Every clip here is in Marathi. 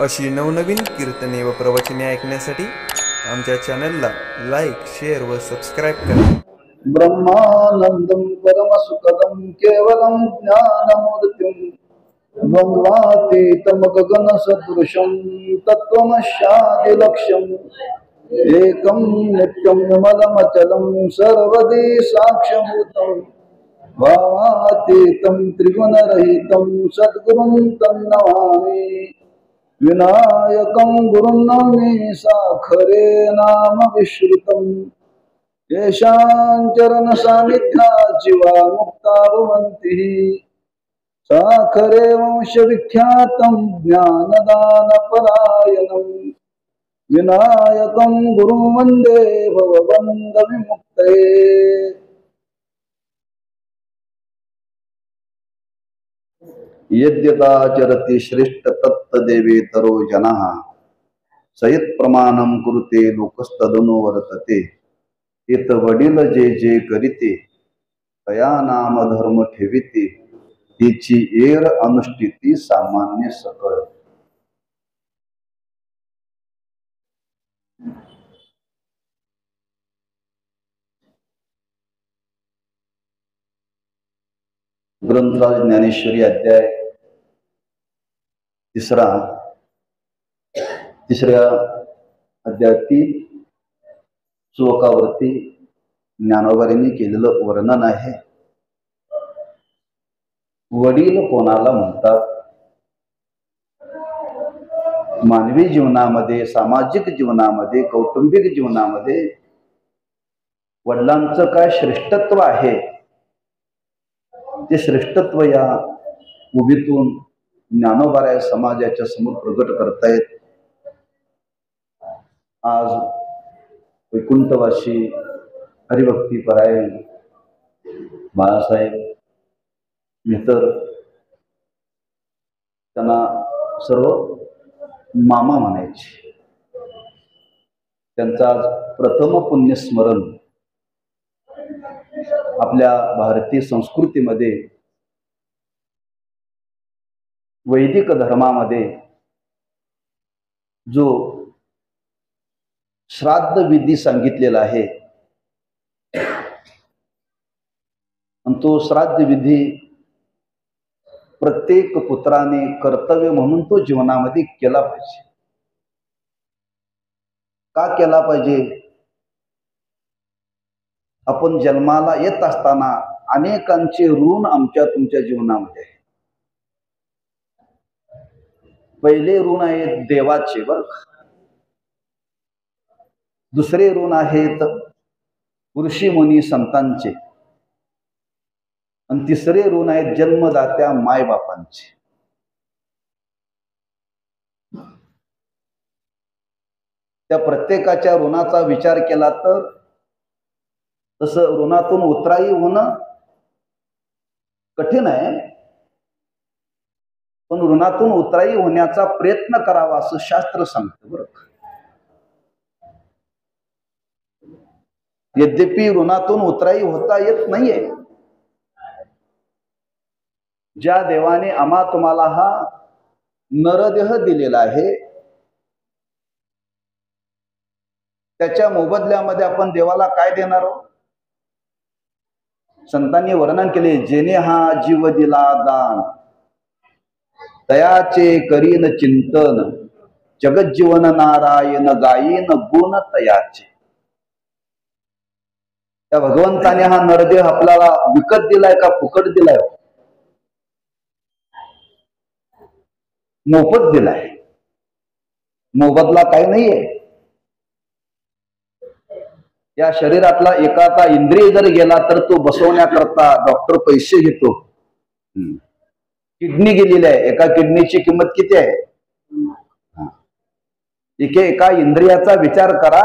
अशी नवनवीन कीर्तने व प्रवचने ऐकण्यासाठी आमच्या चॅनलला लाईक, शेअर व सबस्क्राईब करा. ब्रह्मानंदं परमसुखदं केवलं ज्ञानमूर्तिं द्वन्द्वातीतं गगनसदृशं तत्त्वमस्यादिलक्ष्यम् एकं नित्यं निर्मलमचलं सर्वदी साक्ष्यभूतं भावातीतं त्रिगुणरहितं सद्गुरुं तन्नमामि. विनायकं गुरुं नमामि साखरे नाम विश्रुतं येषां चरण सान्निध्या जीवा मुक्ता भवन्ति. साखरे वंशविख्यातं ज्ञानदानपरायणं विनायकं गुरुं वन्दे भवबन्धविमुक्तये. यद्यदाचरति श्रेष्ठ तत्तदेवेतरो जनः सयत् प्रमाणं कुरुते लोकस्तदनु वर्तते. इत वडील जे जे करीते तया नाम धर्म ठेविते तिची एर अनुष्ठिती सामान्य सकळ. ग्रंथराज ज्ञानेश्वरी अध्याय तिसऱ्या अध्यायातील श्लोकावरती ज्ञानोबांनी केलेलं वर्णन आहे. वडील कोणाला म्हणतात? मानवी जीवनामध्ये, सामाजिक जीवनामध्ये, कौटुंबिक जीवनामध्ये वडिलांचं काय श्रेष्ठत्व आहे ते श्रेष्ठत्व या उभीतून ज्ञानोबा समाजाच्या समोर प्रगट करतायत. आज वैकुंठवासी हरिभक्तीपरायण बाळासाहेब मित्र त्यांना सर्व मामा म्हणायचे. त्यांचा आज प्रथम पुण्यस्मरण आपल्या भारतीय संस्कृतीमध्ये, वैदिक धर्मामध्ये जो श्राद्ध विधी सांगितलेला आहे आणि तो श्राद्ध विधी प्रत्येक पुत्राने कर्तव्य म्हणून तो जीवनामध्ये केला पाहिजे. का केला पाहिजे? आपण जन्माला येत असताना अनेकांचे ऋण आमच्या तुमच्या जीवनामध्ये आहे. पहिले ऋण आहेत देवाचे बरं. दुसरे ऋण आहेत ऋषी मुनी संतांचे आणि तिसरे ऋण आहेत जन्मदात्या मायबापांचे. त्या प्रत्येकाच्या ऋणाचा विचार केला तर तसं ऋणातून उतराई होणं कठीण आहे, पण ऋणातून उतराई होण्याचा प्रयत्न करावा असं शास्त्र सांगतं बरं. यद्यपि ऋणातून उतराई होता येत नाहीये. ज्या देवाने आम्हा तुम्हाला हा नरदेह दिलेला आहे त्याच्या मोबदल्यामध्ये आपण देवाला काय देणार आहोत? संतांनी वर्णन केले, जेने हा जीव दिला दान तयाचे करीन चिंतन जगज्जीवन नारायण गायीन गुण तयाचे. त्या भगवंताने हा नरदेह आपल्याला विकत दिलाय का फुकट दिलाय? मोफत दिलाय. मोबदला काही नाहीये. या शरीरातला एखादा इंद्रिय जर गेला तर तो बसवण्याकरता डॉक्टर पैसे घेतो. किडनी गेलेली आहे, एका किडनीची किंमत किती आहे? एका इंद्रियाचा विचार करा.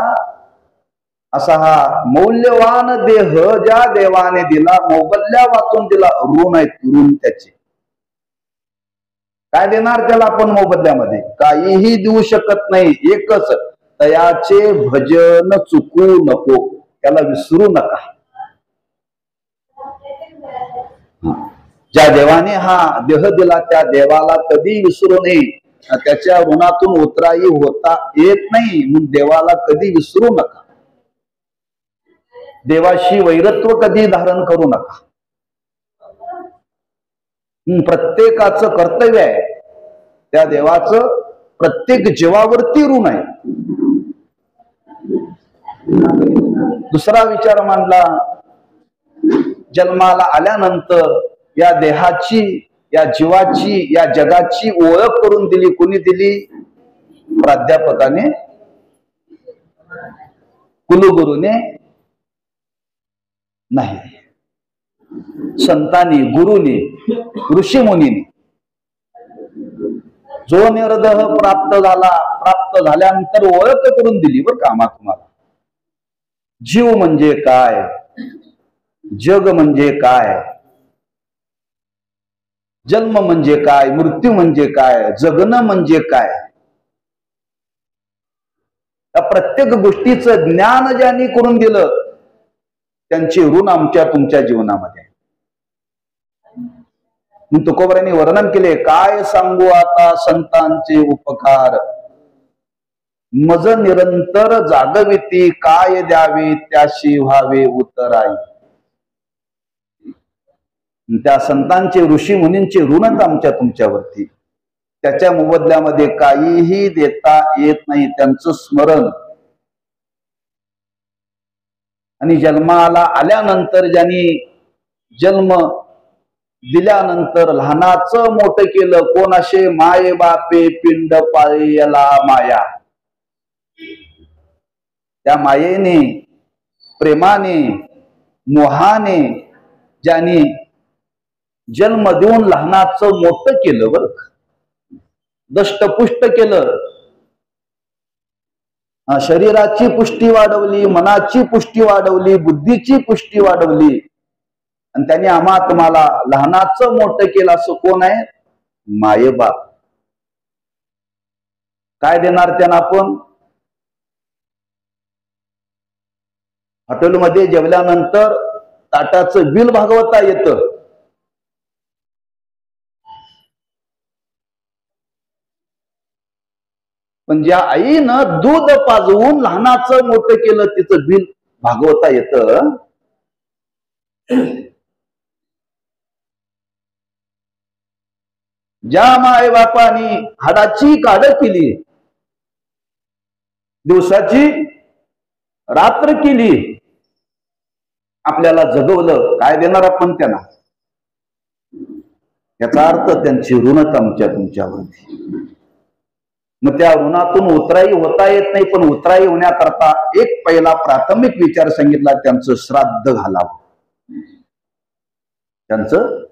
असा हा मौल्यवान देह ज्या देवाने दिला, मोबदल्या वाचून दिला, ऋण आहेत ऋण त्याचे. काय देणार त्याला आपण मोबदल्यामध्ये? काहीही देऊ शकत नाही. एकच, तयाचे भजन चुकू नको, त्याला विसरू नका. ज्या देवाने हा देह दिला त्या देवाला कधी विसरू नये. त्याच्या ऋणातून उतराई होता येत नाही, म्हणून देवाला कधी विसरू नका. देवाशी वैरत्व कधी धारण करू नका. प्रत्येकाचं कर्तव्य आहे, त्या देवाचं प्रत्येक जीवावरती ऋण आहे. दुसरा विचार मांडला, जन्माला आल्यानंतर या देहाची, या जीवाची, या जगाची ओळख करून दिली. कोणी दिली? प्राध्यापकाने, कुलगुरूने नाही, संतांनी, गुरुनी, ऋषीमुनीने. जो निर्देह प्राप्त झाला, प्राप्त झाल्यानंतर ओळख करून दिली बरं का तुम्हाला. जीव म्हणजे काय, जग म्हणजे काय, जन्म म्हणजे काय, मृत्यू म्हणजे काय, जगणं म्हणजे काय, त्या प्रत्येक गोष्टीचं ज्ञान ज्यांनी करून दिलं त्यांचे ऋण आमच्या तुमच्या जीवनामध्ये. तुकोबारांनी वर्णन केले, काय सांगू आता संतांचे उपकार, मज निरंतर जागविती, काय द्यावे त्याशी व्हावे उतराई. त्या संतांचे, ऋषी मुनींचे ऋणच आमच्या तुमच्यावरती. त्याच्या मोबदल्यामध्ये काहीही देता येत नाही. त्यांचं स्मरण आणि जन्माला आल्यानंतर, ज्यांनी जन्म दिल्यानंतर लहानाचं मोठं केलं, कोण असे माये बापे पिंड पाळला माया. त्या मायेने, प्रेमाने, मोहाने ज्यांनी जन्म देऊन लहानाचं मोठं केलं बरं, दष्टपुष्ट केलं, शरीराची पुष्टी वाढवली, मनाची पुष्टी वाढवली, बुद्धीची पुष्टी वाढवली, आणि त्यांनी आम्हा तुम्हाला लहानाचं मोठं केलं. असं कोण आहे? मायेबाप. काय देणार त्यांना आपण? हॉटेलमध्ये जेवल्यानंतर ताटाचं बिल भागवता येतं, पण ज्या आईनं दूध पाजवून लहानाचं मोठं केलं तिचं बिल भागवता येतं. ज्या माय बापानी हाडाची काढ केली, दिवसाची रात्र केली, आपल्याला जगवलं, काय देणार आपण त्यांना? याचा अर्थ त्यांची ऋणच आमच्या तुमच्यावरती. मग त्या ऋणातून उतराई होता येत नाही, पण उतराई होण्याकरता एक पहिला प्राथमिक विचार सांगितला, त्यांचं श्राद्ध घालावं. त्यांचं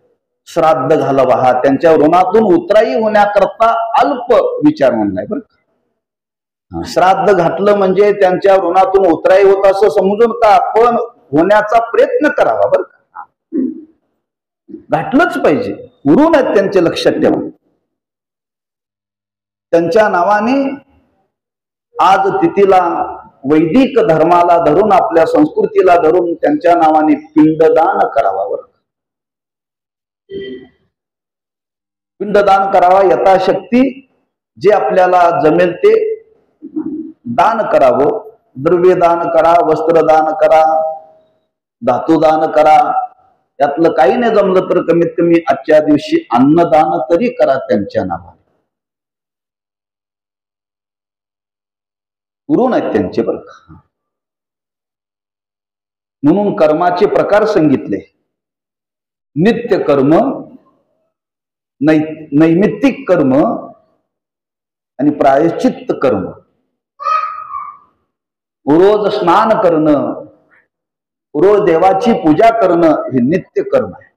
श्राद्ध घालावं हा त्यांच्या ऋणातून उतराई होण्याकरता अल्प विचार म्हणलाय बरं का. श्राद्ध घातलं म्हणजे त्यांच्या ऋणातून उतराई होत असं समजून का, पण होण्याचा प्रयत्न करावा बरं का. घातलंच पाहिजे, ऋण आहेत त्यांचे, लक्षात ठेवा. त्यांच्या नावाने आज तिथीला, वैदिक धर्माला धरून, आपल्या संस्कृतीला धरून त्यांच्या नावाने पिंडदान करावा बरं. पिंडदान करावा, यथाशक्ती जे आपल्याला जमेल ते दान करावं. द्रव्यदान करा, वस्त्रदान करा, धातुदान करा. यातलं काही नाही जमलं तर कमीत कमी आजच्या दिवशी अन्नदान तरी करा त्यांच्या नावाने. ऋण आहेत त्यांचे बरं का. म्हणून कर्माचे प्रकार सांगितले, नित्य कर्म, नैमित्तिक कर्म आणि प्रायश्चित्त कर्म. रोज स्नान करणं, रोज देवाची पूजा करणं हे नित्य कर्म आहे.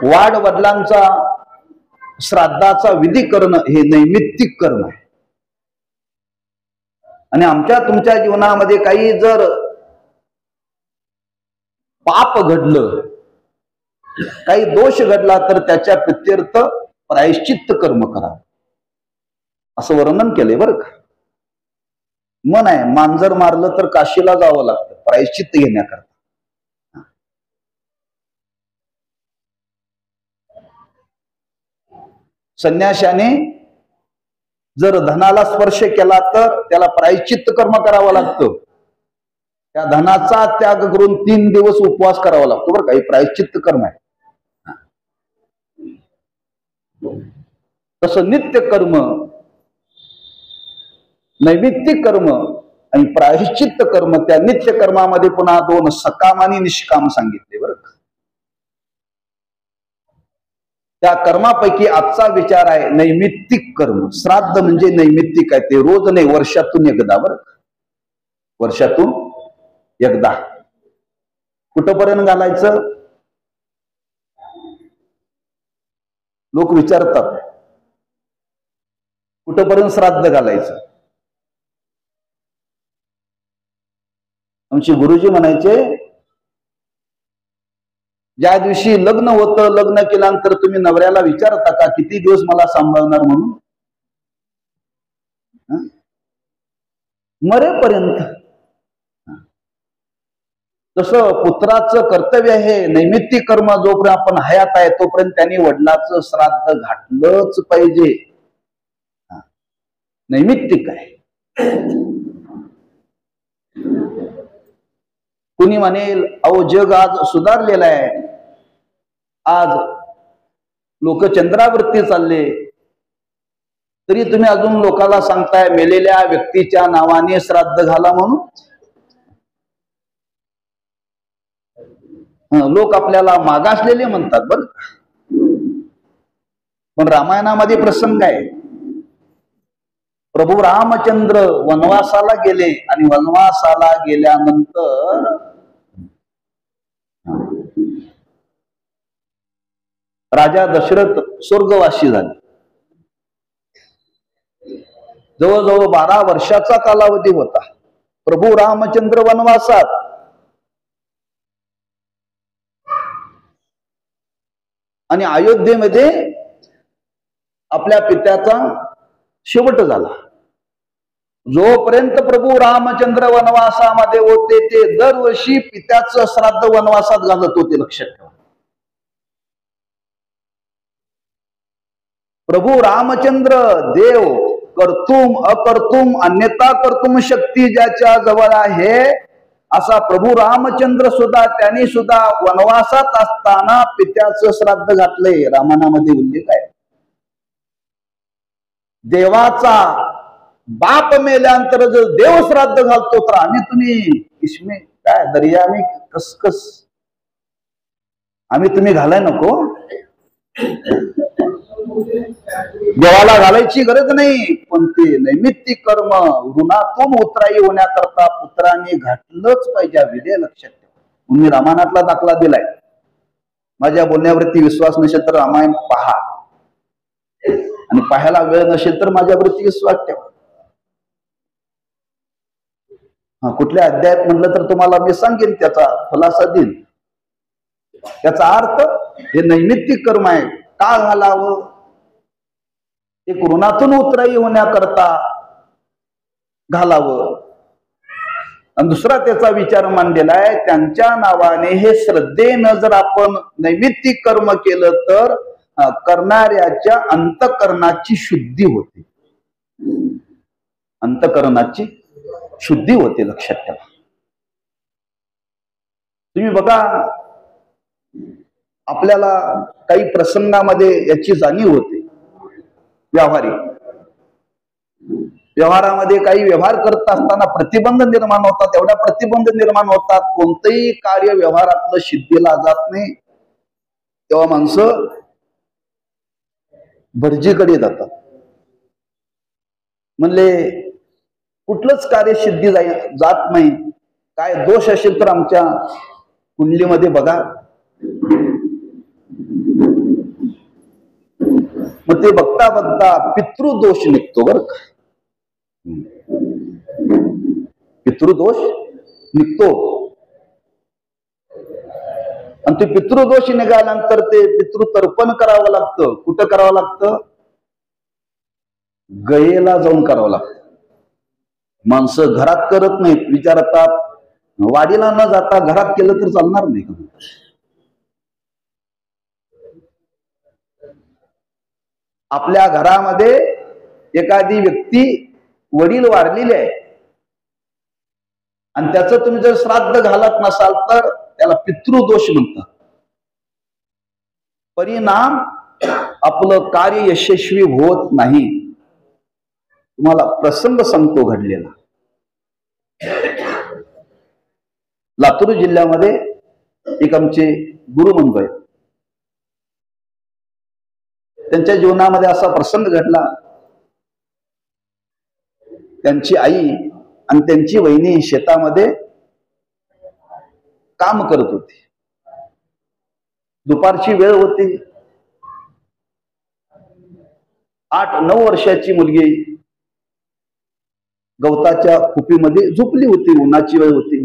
वाढ वडिलांचा श्राद्धाचा विधी करणं हे नैमित्तिक कर्म आहे. आणि आमच्या तुमच्या जीवनामध्ये काही जर पाप घडलं, काही दोष घडला, तर त्याच्या प्रित्यर्थ प्रायश्चित्त कर्म करा असं वर्णन केलंय बरं का. मन आहे, मांजर मारलं तर काशीला जावं लागतं प्रायश्चित्त घेण्याकरता. संन्याशाने जर धनाला स्पर्श केला तर त्याला प्रायश्चित्त कर्म करावं लागतं. त्या धनाचा त्याग करून 3 दिवस उपवास करावा लागतो बरं का. हे प्रायश्चित्त कर्म आहे. तसं नित्य कर्म, नैमित्तिक कर्म आणि प्रायश्चित्त कर्म, त्या नित्य कर्मामध्ये पुन्हा 2 सकाम आणि निष्काम सांगितले बरं का. त्या कर्मापैकी आजचा विचार आहे नैमित्तिक कर्म. श्राद्ध म्हणजे नैमित्तिक आहे, ते रोज नाही, वर्षातून एकदा बरं का. वर्षातून एकदा. कुठपर्यंत घालायचं? लोक विचारतात कुठपर्यंत श्राद्ध घालायचं. आमचे गुरुजी म्हणायचे, ज्या दिवशी लग्न होतं, लग्न केल्यानंतर तुम्ही नवऱ्याला विचारता का किती दिवस मला सांभाळणार म्हणून? मरेपर्यंत. तसं पुत्राचं कर्तव्य आहे नैमित्तिक कर्म, जोपर्यंत आपण हयात आहे तोपर्यंत त्यांनी वडिलाचं श्राद्ध घातलंच पाहिजे. नैमित्तिक आहे. कुणी म्हणेल अहो जग आज सुधारलेलं आहे, आज लोक चंद्रावरती चालले, तरी तुम्ही अजून लोकांना सांगताय मेलेल्या व्यक्तीच्या नावाने श्राद्ध घाला म्हणून. लोक आपल्याला मागासलेले म्हणतात बरं. पण रामायणामध्ये प्रसंग आहे, प्रभू रामचंद्र वनवासाला गेले आणि वनवासाला गेल्यानंतर राजा दशरथ स्वर्गवासी झाले. जवळजवळ 12 वर्षाचा कालावधी होता. प्रभू रामचंद्र वनवासात, आणि अयोध्येमध्ये आपल्या पित्याचा शेवट झाला. जोपर्यंत प्रभू रामचंद्र वनवासामध्ये होते ते दरवर्षी पित्याचं श्राद्ध वनवासात घालत होते. लक्षात ठेवा. प्रभू रामचंद्र देव कर्तुम अकर्तुम अन्यथा कर्तुम शक्ती ज्याच्या जवळ आहे, असा प्रभू रामचंद्र सुद्धा, त्यांनी सुद्धा वनवासात असताना पित्याचं श्राद्ध घातलंय. रामायणामध्ये उल्लेख आहे. देवाचा बाप मेल्यानंतर जर देव श्राद्ध घालतो तर आम्ही तुम्ही इसमे काय दर्या आम्ही कसकस, आम्ही तुम्ही घालाय नको. देवाला घालायची गरज नाही, पण ते नैमित्तिक कर्म ऋणातून उतराई होण्याकरता पुत्राने घातलंच पाहिजे. विधेय लक्षात ठेवा. मी रामायणातला दाखला दिलाय. माझ्या बोलण्यावरती विश्वास नसेल तर रामायण पहा, आणि पाहायला वेळ नसेल तर माझ्यावरती विश्वास ठेवा. कुठल्या अध्यायात म्हणलं तर तुम्हाला मी सांगेन, त्याचा खुलासा देईन. त्याचा अर्थ हे नैमित्तिक कर्म आहे. का घालावं? एक ऋणातून उतराई होण्याकरता घालावं. आणि दुसरा त्याचा विचार मांडलेला आहे, त्यांच्या नावाने हे श्रद्धेनं जर आपण नैमित्तिक कर्म केलं तर करणाऱ्याच्या अंतःकरणाची शुद्धी होते. अंतःकरणाची शुद्धी होते. लक्षात ठेवा. तुम्ही बघा, आपल्याला काही प्रसंगामध्ये याची जाणीव होते. व्यवहारामध्ये काही व्यवहार करत असताना प्रतिबंध निर्माण होतात. एवढा प्रतिबंध निर्माण होतात, कोणतंही कार्य व्यवहारातलं सिद्धीला जात नाही. तेव्हा माणसं भटजीकडे जातात. म्हणले कुठलंच कार्य सिद्धी जात नाही, काय दोष असेल तर आमच्या कुंडलीमध्ये बघा. मग ते बघता बघता पितृदोष निघतो बरं का. पितृदोष निघतो, आणि ते पितृदोष निघाल्यानंतर ते पितृतर्पण करावं लागतं. कुठं करावं लागतं? गयेला जाऊन करावं लागतं. माणसं घरात करत नाहीत, विचारतात वाडीला न जाता घरात केलं तर चालणार नाही का? आपल्या घरामध्ये एखादी व्यक्ती वडील वारलेले आहे आणि त्याचं तुम्ही जर श्राद्ध घालत नसाल तर त्याला पितृदोष म्हणतात. परिणाम आपलं कार्य यशस्वी होत नाही. तुम्हाला प्रसंग सांगतो घडलेला. लातूर जिल्ह्यामध्ये एक आमचे गुरुबंधू आहेत. त्यांच्या जीवनामध्ये असा प्रसंग घडला. त्यांची आई आणि त्यांची वहिनी शेतामध्ये काम करत होती. दुपारची वेळ होती. 8-9 वर्षाची मुलगी गवताच्या कुपीमध्ये झोपली होती. उन्हाची वेळ होती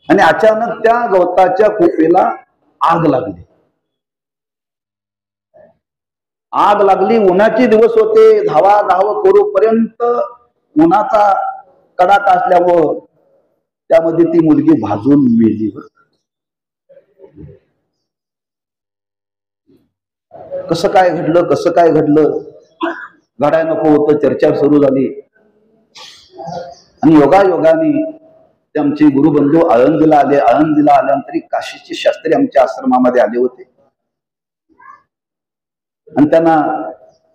आणि अचानक त्या गवताच्या कुपीला आग लागली. आग लागली. उन्हाचे दिवस होते. धावा धाव करूपर्यंत उन्हाचा कडाका असल्यामुळं त्यामध्ये ती मुलगी भाजून मेली. कसं काय घडलं घडाय नको होतं. चर्चा सुरू झाली आणि योगायोगाने ते आमचे गुरुबंधू आळंदीला आले. आळंदीला आल्यानंतर काशीचे शास्त्री आमच्या आश्रमामध्ये आले होते आणि त्यांना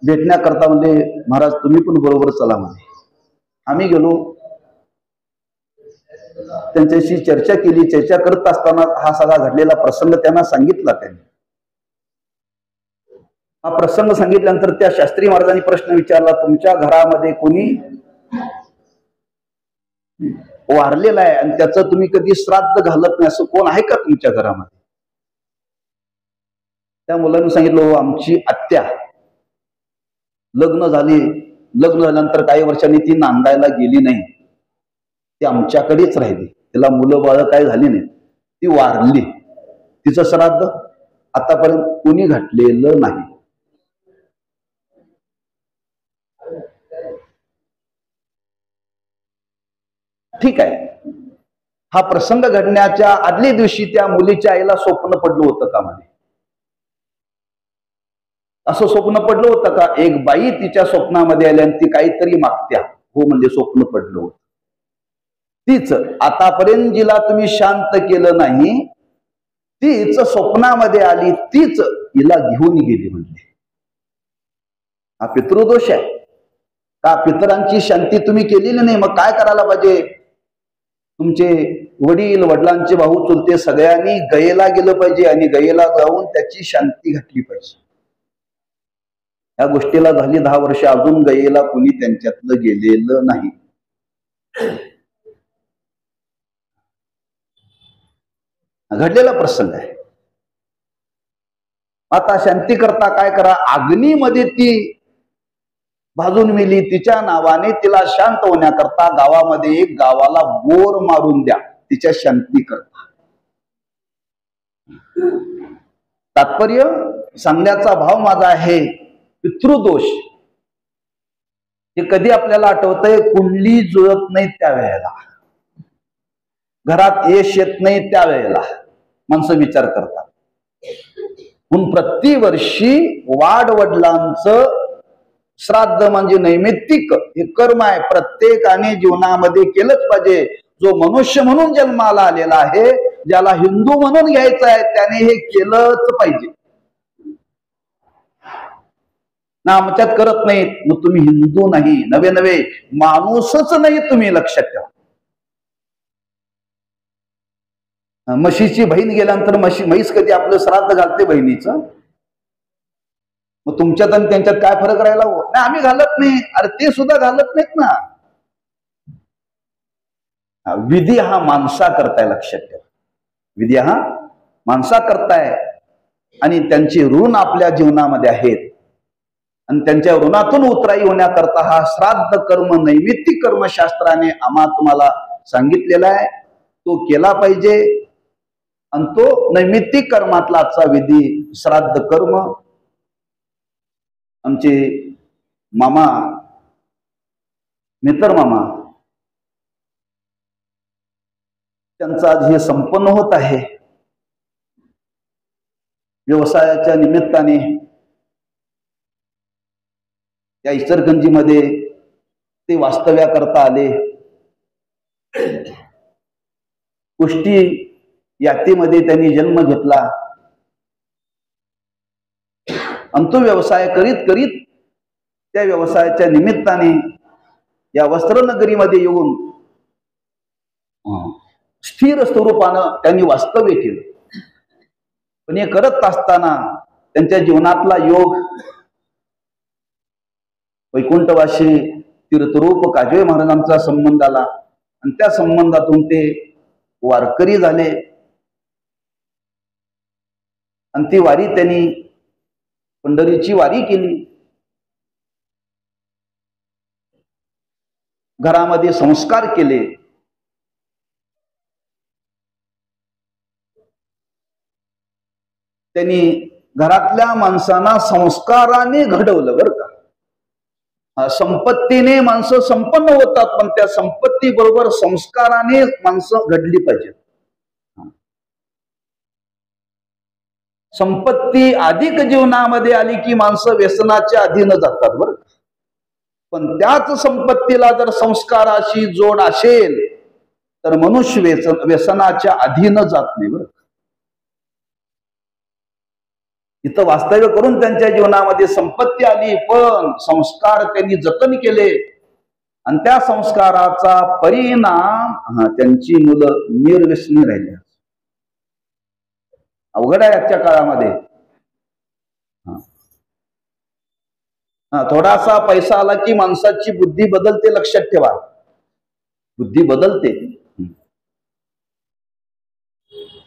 भेटण्याकरता म्हणजे महाराज तुम्ही पण बरोबर चला म्हणे. आम्ही गेलो. त्यांच्याशी चर्चा केली. चर्चा करत असताना हा सगळा घडलेला प्रसंग त्यांना सांगितला. त्यांनी हा प्रसंग सांगितल्यानंतर त्या शास्त्री महाराजांनी प्रश्न विचारला, तुमच्या घरामध्ये कोणी वारलेला आहे आणि त्याचं तुम्ही कधी श्राद्ध घालत नाही असं कोण आहे का तुमच्या घरामध्ये? त्या मुलांनी सांगितलं, आमची आत्या लग्न झाल्यानंतर काही वर्षांनी ती नांदायला गेली नाही. ती आमच्याकडेच राहिली. तिला मुलं बाळ काय झाली नाही. ती वारली. तिचं श्राद्ध आतापर्यंत कोणी घातलेलं नाही. ठीक आहे. हा प्रसंग घडण्याच्या आदल्या दिवशी त्या मुलीच्या आईला स्वप्न पडलं होतं का म्हणे? असं स्वप्न पडलं होतं का? एक बाई तिच्या स्वप्नामध्ये आली आणि ती काहीतरी मागत्या. हो म्हणजे स्वप्न पडलं होतं. तीच आतापर्यंत जिला तुम्ही शांत केलं नाही तीच स्वप्नामध्ये आली. तीच हिला घेऊन गेली म्हणजे. हा पितृदोष आहे का? पितरांची शांती तुम्ही केलेली नाही. मग काय करायला पाहिजे? तुमचे वडील, वडिलांचे भाऊ, चुलते सगळ्यांनी गयेला गेलं पाहिजे आणि गयेला जाऊन त्याची शांती घातली पाहिजे. या गोष्टीला झाली 10 वर्ष, अजून गयेला कोणी त्यांच्यातलं गेलेलं नाही. घडलेला प्रसंग आहे. आता शांती करता काय करा? अग्नीमध्ये ती भाजून मेली. तिच्या नावाने तिला शांत होण्याकरता गावामध्ये एक गावाला बोर मारून द्या तिच्या शांती करता. तात्पर्य सांगण्याचा भाव माझा आहे, पितृदोष हे कधी आपल्याला आठवतंय? कुंडली जुळत नाही त्यावेळेला, घरात यश येत नाही त्यावेळेला माणसं विचार करतात. म्हणून प्रतिवर्षी वाडवडिलांचं श्राद्ध म्हणजे नैमित्तिक हे कर्म आहे. प्रत्येकाने जीवनामध्ये केलंच पाहिजे. जो मनुष्य म्हणून जन्माला आलेला आहे, ज्याला हिंदू म्हणून घ्यायचं आहे, त्याने हे केलंच पाहिजे. ना आमच्यात करत नाहीत, मग तुम्ही हिंदू नाही, नवे माणूसच नाही. तुम्ही लक्षात ठेवा. म्हशीची बहीण गेल्यानंतर म्हैस कधी आपलं श्राद्ध घालते बहिणीचं? मग तुमच्यात आणि त्यांच्यात काय फरक राहिला? नाही आम्ही घालत नाही. अरे ते सुद्धा घालत नाहीत ना. विधी हा माणसा करताय, लक्षात ठेवा. विधी हा माणसा करताय आणि त्यांची ऋण आपल्या जीवनामध्ये आहेत आणि त्यांच्या ऋणातून उतराई होण्याकरता हा श्राद्ध कर्म, नैमित्तिक कर्मशास्त्राने तुम्हाला सांगितलेला आहे. तो केला पाहिजे आणि तो नैमित्तिक कर्मातला आजचा विधी श्राद्ध कर्म. आमचे मामा, मित्र मामा, त्यांचा आज हे संपन्न होत आहे. व्यवसायाच्या निमित्ताने या इचलकरंजीमध्ये ते वास्तव्याकरता आले. कुष्टी यातीमध्ये त्यांनी जन्म घेतला आणि तो व्यवसाय करीत करीत त्या व्यवसायाच्या निमित्ताने या वस्त्रनगरीमध्ये येऊन स्थिर स्वरूपानं त्यांनी वास्तव्य केलं. पण हे करत असताना त्यांच्या जीवनातला योग वैकुंठवासी तीर्थरूप काजवे महाराजांचा संबंध आला आणि त्या संबंधातून ते वारकरी झाले आणि ती वारी त्यांनी पंढरीची वारी केली. घरामध्ये संस्कार केले. त्यांनी घरातल्या माणसांना संस्काराने घडवलं बरं का. संपत्तीने माणसं संपन्न होतात, पण त्या संपत्ती बरोबर संस्काराने माणसं घडली पाहिजेत. संपत्ती अधिक जीवनामध्ये आली की माणसं व्यसनाच्या अधीन जातात बरं. पण त्याच संपत्तीला जर संस्काराशी जोड असेल तर मनुष्य व्यसनाच्या अधीन जात नाही बरं. इथं वास्तव्य करून त्यांच्या जीवनामध्ये संपत्ती आली, पण संस्कार त्यांनी जतन केले आणि त्या संस्काराचा परिणाम त्यांची मुलं निर्व्यसनी राहिली. अवघड आहे आजच्या काळामध्ये. थोडासा पैसा आला की माणसाची बुद्धी बदलते, लक्षात ठेवा. बुद्धी बदलते.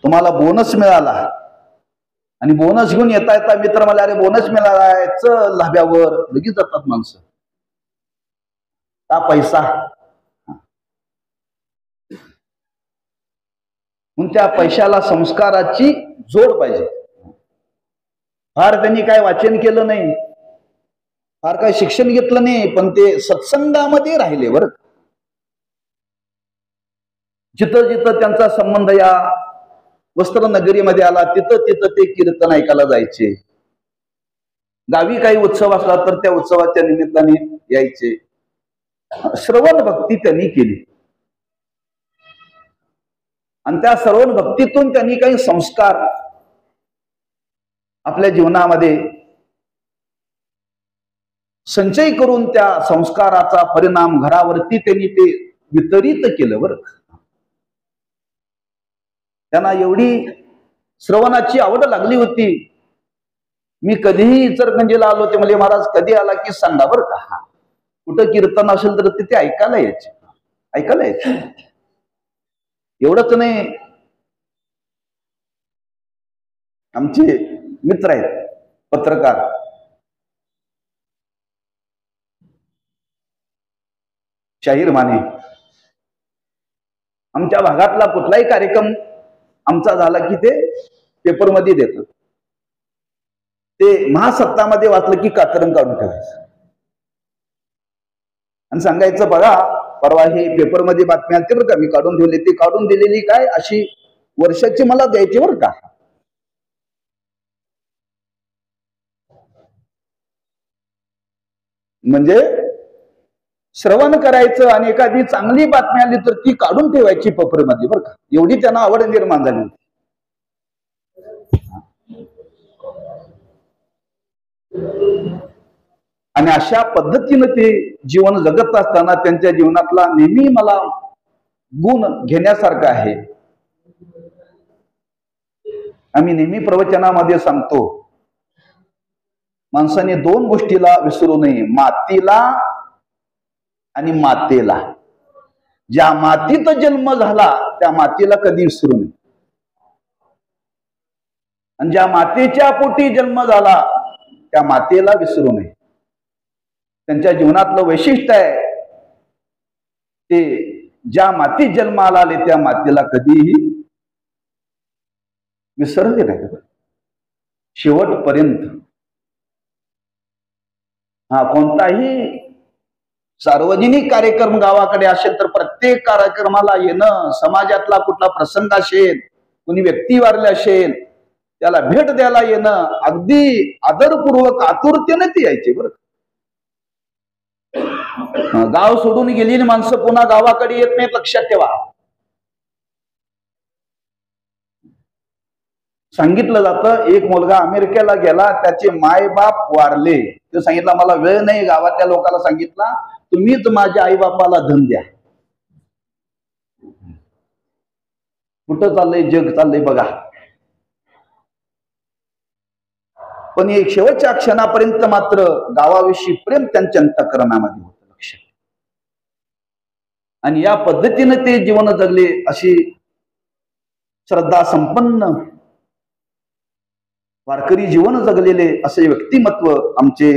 तुम्हाला बोनस मिळाला आणि बोनस घेऊन येता येता मित्र मला अरे बोनस मिळालाय चल लाभ्यावर, लगेच जातात माणसं. का पैसा. म्हणून त्या पैशाला संस्काराची जोड पाहिजे. फार त्यांनी काय वाचन केलं नाही, फार काय शिक्षण घेतलं नाही, पण ते सत्संगामध्ये राहिले बरं. जिथं जिथं त्यांचा संबंध या वस्त्रनगरीमध्ये आला तिथं तिथं ते कीर्तन ऐकायला जायचे. गावी काही उत्सव असला तर त्या उत्सवाच्या निमित्ताने यायचे. श्रवण भक्ती त्यांनी केली आणि त्या श्रवण भक्तीतून त्यांनी काही संस्कार आपल्या जीवनामध्ये संचय करून त्या संस्काराचा परिणाम घरावरती त्यांनी ते वितरित केलं बरं. त्यांना एवढी श्रवणाची आवड लागली होती. मी कधीही इचलकरंजीला आलो ते म्हणजे महाराज कधी आला की सांगा बरं का. कुठं कीर्तन असेल तर तिथे ऐकायला यायचे, ऐकायला यायचे. एवढंच नाही, आमचे मित्र आहेत पत्रकार, शाहीर माने. आमच्या भागातला कुठलाही कार्यक्रम आमचा झाला की ते पेपरमध्ये देतात. ते महासत्तामध्ये वाचलं की कातरण काढून ठेवायचं आणि सांगायचं बघा परवा हे पेपरमध्ये बातमी आली बरं का, मी काढून ठेवले. ते काढून दिलेली काय अशी वर्षाची मला द्यायची बरं का. म्हणजे श्रवण करायचं आणि एखादी चांगली बातमी आली तर ती काढून ठेवायची पेपरमध्ये बरं का. एवढी त्यांना आवड निर्माण झाली होती. आणि अशा पद्धतीनं ते जीवन जगत असताना त्यांच्या जीवनातला नेहमी मला गुण घेण्यासारखा आहे. आम्ही नेहमी प्रवचनामध्ये सांगतो माणसाने दोन गोष्टीला विसरू नये, मातीला आणि मातेला. ज्या मातीत जन्म झाला त्या मातीला कधी विसरू नये आणि ज्या मातेच्या पोटी जन्म झाला त्या मातेला विसरू नये. त्यांच्या जीवनातलं वैशिष्ट्य आहे ते ज्या मातीत जन्माला आले त्या मातेला कधीही विसरले नाही शेवटपर्यंत. कोणताही सार्वजनिक कार्यक्रम गावाकडे असेल तर प्रत्येक कार्यक्रमाला येणं, समाजातला कुठला प्रसंग असेल, कोणी व्यक्ती वारले असेल त्याला भेट द्यायला येणं अगदी आदरपूर्वक आतुरतेने ती यायची बरं. गाव सोडून गेलेली माणसं पुन्हा गावाकडे येत नाहीत, लक्षात ठेवा. सांगितलं जातं एक मुलगा अमेरिकेला गेला, त्याचे मायबाप वारले. ते सांगितलं मला वेळ नाही, गावातल्या लोकांना सांगितला तुम्हीच माझ्या आईबापाला धन द्या. कुठं चाललंय जग, चाललंय बघा. पण एक शेवटच्या क्षणापर्यंत मात्र गावाविषयी प्रेम त्यांच्या अंतःकरणामध्ये होतं, लक्षात. आणि या पद्धतीने ते जीवन जगले. अशी श्रद्धा संपन्न वारकरी जीवन जगलेले असे व्यक्तिमत्व आमचे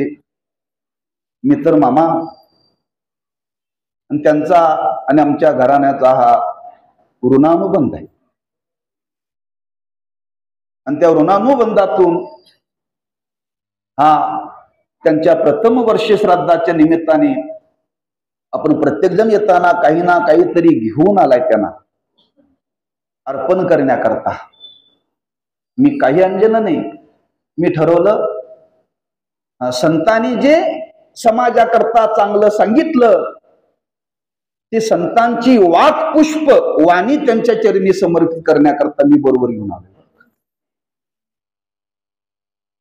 मित्र मामा आणि त्यांचा आणि आमच्या घराण्याचा हा ऋणानुबंध आहे. आणि त्या ऋणानुबंधातून हा त्यांच्या प्रथम वर्ष श्राद्धाच्या निमित्ताने आपण प्रत्येक जण येताना काही ना काहीतरी घेऊन आलाय त्यांना अर्पण करण्याकरता. मी काही आणलेलं नाही. मी ठरवलं संतांनी जे समाजाकरता चांगलं सांगितलं ते संतांची वाक पुष्प वाणी त्यांच्या चरणी समर्पित करण्याकरता मी बरोबर घेऊन आलो.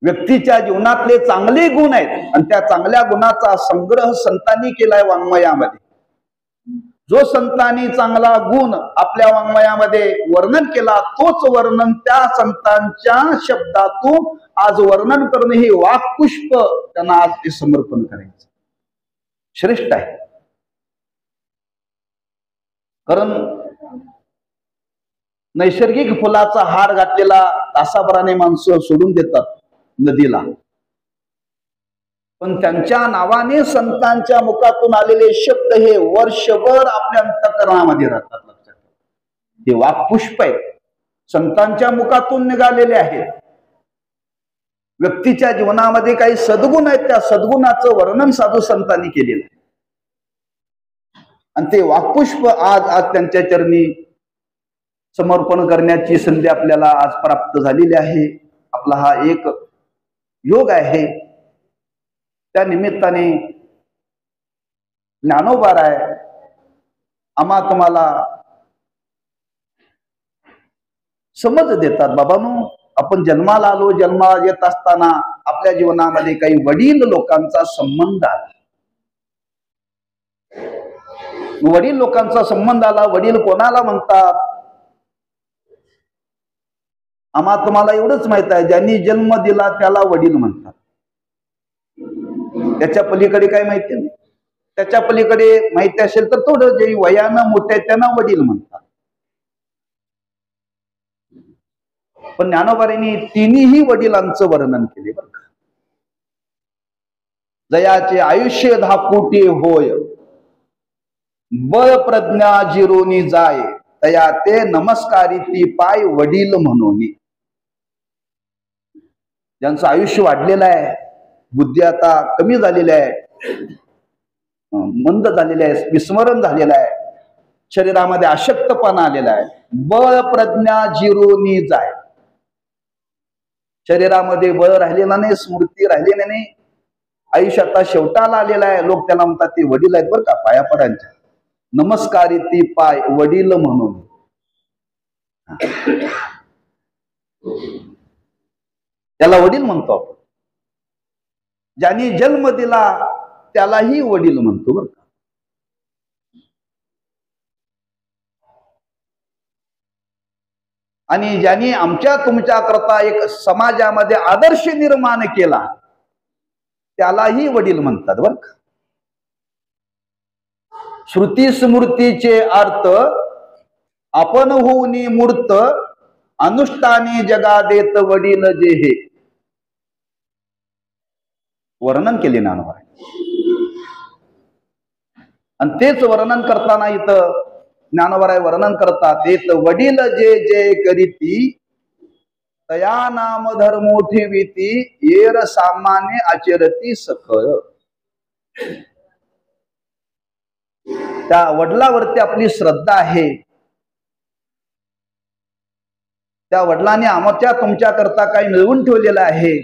व्यक्तीच्या जीवनातले चांगले गुण आहेत आणि त्या चांगल्या गुणाचा संग्रह संतांनी केलाय वाङ्मयामध्ये. जो संतांनी चांगला गुण आपल्या वाङ्मयामध्ये वर्णन केला तोच वर्णन त्या संतांच्या शब्दातून आज वर्णन करणं हे वाक्पुष्प त्यांना आज ते समर्पण करायचं श्रेष्ठ आहे. कारण नैसर्गिक फुलाचा हार घातलेला तासाभराने माणसं सोडून देतात नदीला, पण त्यांच्या नावाने संतांच्या मुखातून आलेले शब्द हे वर्षभर आपल्या अंतःकरणामध्ये राहतात, लक्षात. हे वाक्पुष्प आहे, संतांच्या मुखातून निघालेले आहेत. व्यक्तीच्या जीवनामध्ये काही सद्गुण आहेत, त्या सद्गुणाचं वर्णन साधू संतांनी केलेलं आहे. आणि ते वाक्पुष्प आज त्यांच्या चरणी समर्पण करण्याची संधी आपल्याला आज प्राप्त झालेली आहे. आपला हा एक योग आहे. त्या निमित्ताने ज्ञानोबाराय आम्हा तुम्हाला समज देतात. बाबांनो, आपण जन्माला आलो, जन्माला येत असताना आपल्या जीवनामध्ये काही वडील लोकांचा संबंध आला. वडील लोकांचा संबंध आला. वडील कोणाला म्हणतात? आम्हा तुम्हाला एवढंच माहित आहे, ज्यांनी जन्म दिला त्याला वडील म्हणतात. त्याच्या पलीकडे काय माहिती नाही. त्याच्या पलीकडे माहिती असेल तर थोडं जे वयानं मोठे त्यांना वडील म्हणतात. पण ज्ञानोबांनी तिन्ही वडिलांचं वर्णन केले बरं का. जयाचे आयुष्य 10 कोटी होय, बळ प्रज्ञा जिरोनी जाय, तया ते नमस्कारी ती पाय वडील म्हणून. ज्यांचं आयुष्य वाढलेलं आहे, बुद्धी आता कमी झालेली आहे, मंद झालेली आहे, विस्मरण झालेलं आहे, शरीरामध्ये अशक्तपणा आलेला आहे, बळ प्रज्ञा जिरोनी जाय. शरीरामध्ये बळ राहिलेलं नाही, स्मृती राहिलेली नाही, आयुष्य आता शेवटाला आलेला आहे. लोक त्याला म्हणतात ते वडील आहेत बरं का, पाया पडायच्या. नमस्कारी ती पाय वडील म्हणून. त्याला वडील म्हणतो आपण. ज्यांनी जन्म दिला त्यालाही वडील म्हणतो बरं का. आणि ज्यांनी आमच्या तुमच्या करता एक समाजामध्ये आदर्श निर्माण केला त्यालाही वडील म्हणतात बरं का. श्रुती स्मृतीचे अर्थ आपण होऊन मूर्त, अनुष्ठानी जगा देत वडील जे हे वर्णन केले ज्ञानोबा. आणि तेच वर्णन करताना इथं ज्ञानोबाराय वर्णन करतात, देत वडील जे जे करीती, तया नाम धर्मो ठेवीती, येर सामान्य आचरती सकळ. त्या वडिलावरती आपली श्रद्धा आहे. त्या वडिलांनी आमच्या तुमच्या करता काही मिळवून ठेवलेलं आहे,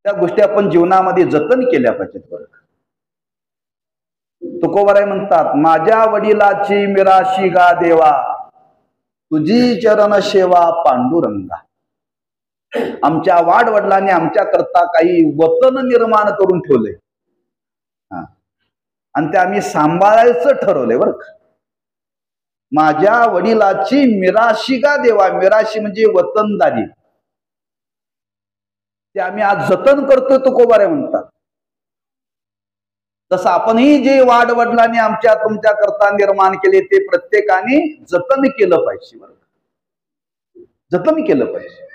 त्या गोष्टी आपण जीवनामध्ये जतन केल्या पाहिजेत. बरं, तुकोबाराय म्हणतात, माझ्या वडिलाची मिराशी गा देवा, तुझी चरण सेवा पांडुरंगा. आमच्या वाडवडिलांनी आमच्या करता काही वतन निर्माण करून ठेवले आणि ते आम्ही सांभाळायचं ठरवलंय. बरं का, माझ्या वडिलाची मिराशी गा देवा, मिराशी म्हणजे वतनदारी, ते आम्ही आज जतन करतोय. तुकोबाराय म्हणतात, तसं आपणही जे वाडवडिलांनी आमच्या तुमच्या करता निर्माण केले ते प्रत्येकाने जतन केलं पाहिजे. बरं, जतन केलं पाहिजे.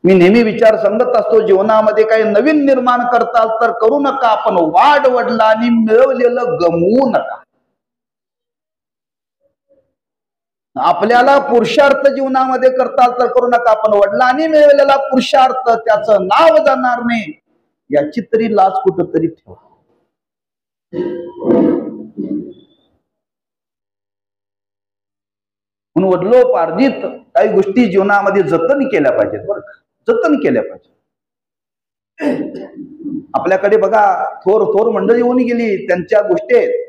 मी नेहमी विचार सांगत असतो, जीवनामध्ये काही नवीन निर्माण करताल तर करू नका, आपण वाडवडिलांनी मिळवलेलं गमवू नका. आपल्याला पुरुषार्थ जीवनामध्ये करताल तर करू नका, पण वडिलांनी मिळवलेला पुरुषार्थ त्याचं नाव जाणार नाही याची तरी लाज कुठंतरी ठेवा. म्हणून वडिलोपार्जित काही गोष्टी जीवनामध्ये जतन केल्या पाहिजेत. बरं, जतन केल्या पाहिजे. आपल्याकडे बघा, थोर थोर मंडळी होऊन गेली, त्यांच्या गोष्टी आहेत.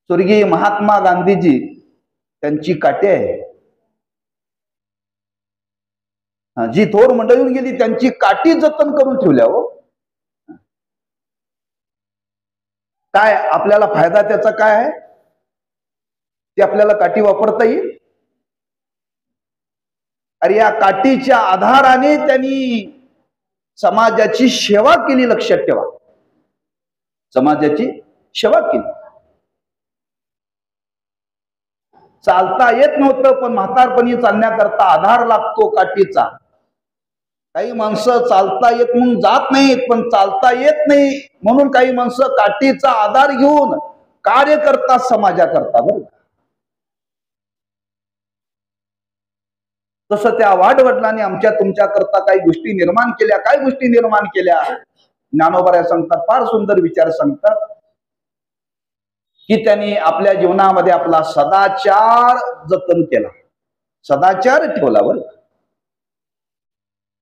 स्वर्गीय महात्मा गांधीजी, त्यांची काटे आहे. जी थोर मंडळी होऊन गेली त्यांची काठी जतन करून ठेवल्या. हो, काय आपल्याला फायदा त्याचा काय आहे? ती आपल्याला काठी वापरता येईल. अरे या काठीच्या आधाराने त्यांनी समाजाची सेवा केली. लक्षात ठेवा, समाजाची सेवा केली. चालता येत नव्हतं, पण म्हातारपणी चालण्याकरता आधार लागतो काठीचा. काही माणसं चालता येत म्हणून जात नाहीत, पण चालता येत नाही म्हणून काही माणसं काठीचा आधार घेऊन कार्य करतात समाजाकरता. बरं, तसं त्या वाडवडिलांनी आमच्या तुमच्या करता काही गोष्टी निर्माण केल्या. काय गोष्टी निर्माण केल्या? ज्ञानोबा सांगतात, फार सुंदर विचार सांगतात की त्यांनी आपल्या जीवनामध्ये आपला सदाचार जतन केला, सदाचार ठेवला. बरं,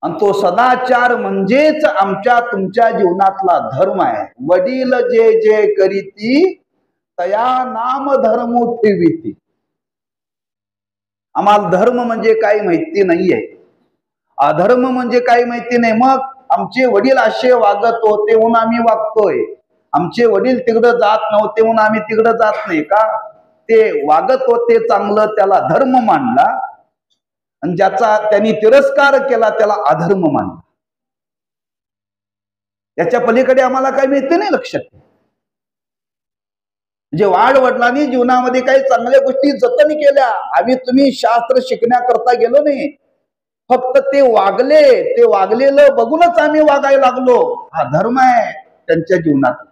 आणि तो सदाचार म्हणजेच आमच्या तुमच्या जीवनातला धर्म आहे. वडील जे जे करीती तया नाम धर्म ठेवीती. आम्हाला धर्म म्हणजे काही माहिती नाहीये, अधर्म म्हणजे काही माहिती नाही. मग आमचे वडील असे वागत होते म्हणून आम्ही वागतोय, आमचे वडील तिकडं जात नव्हते म्हणून आम्ही तिकडं जात नाही का? ते वागत होते चांगलं, त्याला धर्म मानला, आणि ज्याचा त्यांनी तिरस्कार केला त्याला अधर्म मानला. याच्या पलीकडे आम्हाला काही माहिती नाही. लक्षात, म्हणजे वाडवडिलांनी जीवनामध्ये काही चांगल्या गोष्टी जतन केल्या. आम्ही तुम्ही शास्त्र शिकण्याकरता गेलो नाही, फक्त ते वागले, ते वागलेलं बघूनच आम्ही वागायला लागलो. हा धर्म आहे त्यांच्या जीवनात.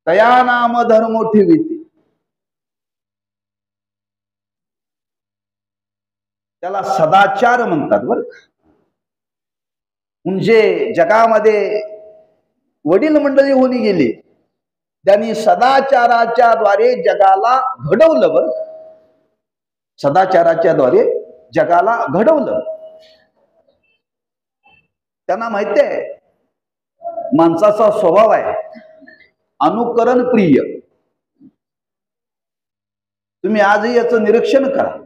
तया नाम धर्म ठेवीती, त्याला सदाचार म्हणतात. बरं, म्हणजे जगामध्ये वडील मंडळी होऊन गेली, त्यांनी सदाचाराच्या द्वारे जगाला घडवलं. बरं, सदाचाराच्या द्वारे जगाला घडवलं. त्यांना माहिती आहे माणसाचा स्वभाव आहे अनुकरण प्रिय. तुम्ही आजही याचं निरीक्षण करा,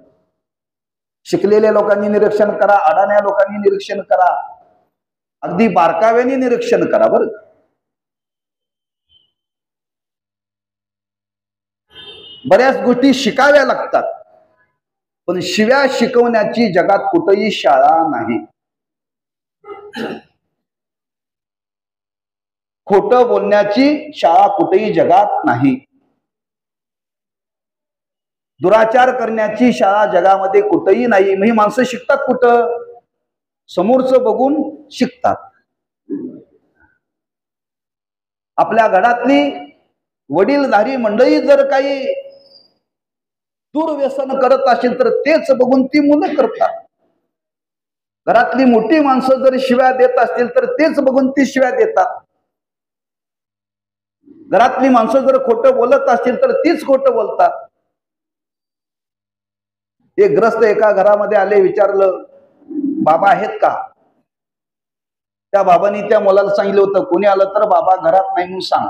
शिकलेल्या लोकांनी निरीक्षण करा, अडाण्या लोकांनी निरीक्षण करा, अगदी बारकाव्याने निरीक्षण करा. बरं, बऱ्याच गोष्टी शिकाव्या लागतात, पण शिव्या शिकवण्याची जगात कुठेही शाळा नाही. खोटं बोलण्याची शाळा कुठेही जगात नाही. दुराचार करण्याची शाळा जगामध्ये कुठेही नाही. ही माणसं शिकतात कुठं? समोरचं बघून शिकतात. आपल्या घरातली वडीलधारी मंडळी जर काही दुर्व्यसन करत असेल तर तेच बघून ती मुलं करतात. घरातली मोठी माणसं जर शिव्या देत असतील तर तेच बघून ती शिव्या देतात. घरातली माणसं जर खोटं बोलत असतील तर तीच खोटं बोलतात. एक ग्रस्त एका घरामध्ये आले, विचारलं बाबा आहेत का? त्या बाबांनी त्या मुलाला सांगितलं होतं, कोणी आलं तर बाबा घरात नाही म्हणून सांग.